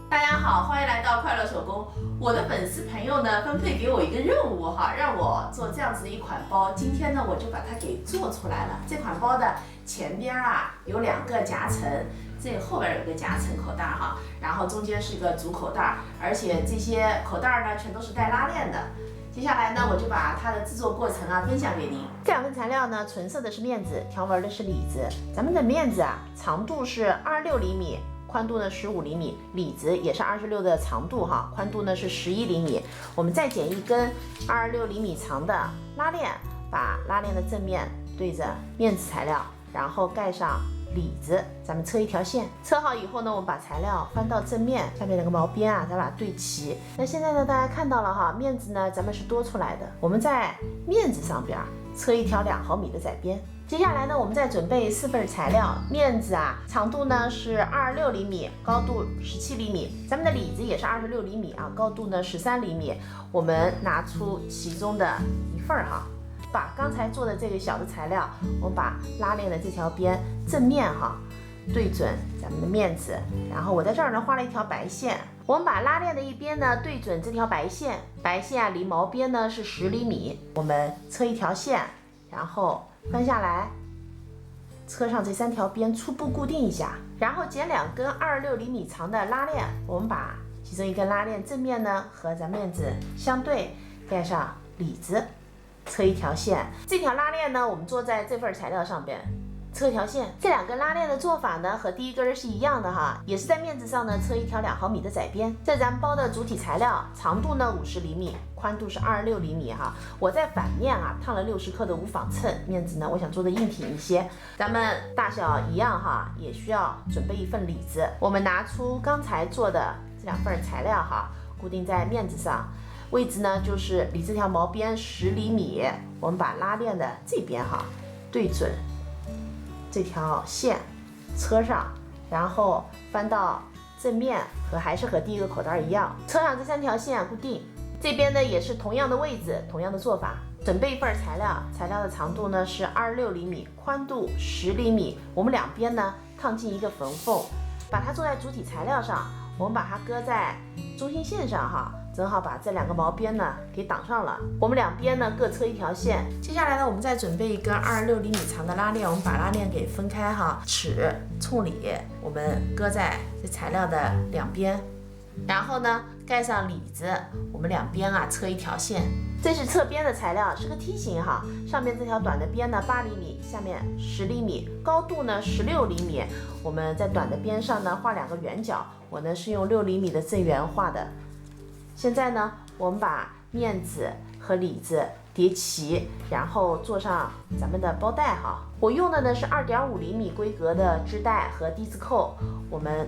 大家好，欢迎来到快乐手工。我的粉丝朋友呢分配给我一个任务哈，让我做这样子的一款包。今天呢我就把它给做出来了。这款包的前边啊有2个夹层，这后边有个夹层口袋哈，然后中间是一个主口袋，而且这些口袋呢全都是带拉链的。接下来呢，我就把它的制作过程啊分享给您。这2份材料呢，纯色的是面子，条纹的是里子。咱们的面子啊，长度是26厘米。宽度呢15厘米，里子也是26的长度哈，宽度呢是11厘米。我们再剪一根26厘米长的拉链，把拉链的正面对着面子材料，然后盖上里子，咱们车一条线。车好以后呢，我们把材料翻到正面，下面那个毛边啊，咱把它对齐。那现在呢，大家看到了哈，面子呢咱们是多出来的，我们在面子上边车一条2毫米的窄边。接下来呢，我们再准备4份材料，面子啊，长度呢是26厘米，高度17厘米。咱们的里子也是26厘米啊，高度呢13厘米。我们拿出其中的一份哈，把刚才做的这个小的材料，我们把拉链的这条边正面哈对准咱们的面子，然后我在这儿呢画了一条白线。我们把拉链的一边呢对准这条白线，白线啊离毛边呢是10厘米。我们车一条线，然后翻下来，车上这3条边初步固定一下，然后剪2根26厘米长的拉链，我们把其中一根拉链正面呢和咱面子相对，盖上里子，车一条线。这条拉链呢，我们做在这份材料上边，车一条线。这2根拉链的做法呢和第一根是一样的哈，也是在面子上呢车一条2毫米的窄边。这咱们包的主体材料，长度呢50厘米，宽度是26厘米哈。我在反面啊烫了60克的无纺衬，面子呢我想做的硬挺一些。咱们大小一样哈，也需要准备一份里子。我们拿出刚才做的这2份材料哈，固定在面子上。位置呢就是离这条毛边10厘米，我们把拉链的这边哈对准这条线车上，然后翻到正面，还是和第一个口袋一样，车上这3条线固定。这边呢也是同样的位置，同样的做法。准备一份材料，材料的长度呢是26厘米，宽度10厘米。我们2边呢烫进一个缝缝，把它做在主体材料上。我们把它搁在中心线上哈，正好把这2个毛边呢给挡上了。我们2边呢各车一条线。接下来呢，我们再准备一根26厘米长的拉链，我们把拉链给分开哈，齿冲里，我们搁在这材料的2边，然后呢盖上里子，我们2边啊车一条线。这是侧边的材料，是个梯形哈，上面这条短的边呢8厘米，下面10厘米，高度呢16厘米。我们在短的边上呢画2个圆角，我呢是用6厘米的正圆画的。现在呢，我们把面子和里子叠齐，然后做上咱们的包带哈。我用的呢是2.5厘米规格的织带和低字扣，我们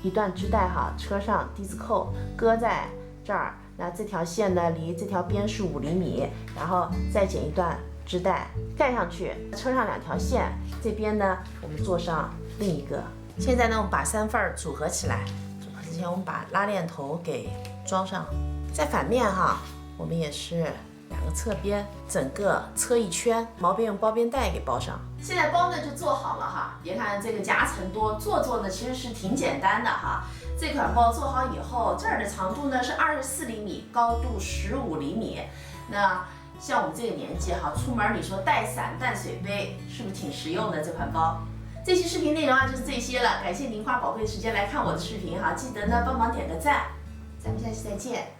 一段织带哈，车上低字扣搁在这儿。那这条线呢离这条边是5厘米，然后再剪一段织带盖上去，车上2条线，这边呢我们做上另一个。现在呢我们把3份组合起来，组合之前我们把拉链头给装上，在反面哈，我们也是2个侧边整个车一圈，毛边用包边带给包上。现在包呢就做好了哈，别看这个夹层多，做呢其实是挺简单的哈。这款包做好以后，这儿的长度呢是24厘米，高度15厘米。那像我们这个年纪哈，出门你说带伞带水杯，是不是挺实用的这款包？这期视频内容啊就是这些了，感谢您花宝贵的时间来看我的视频哈，记得呢帮忙点个赞，咱们下期再见。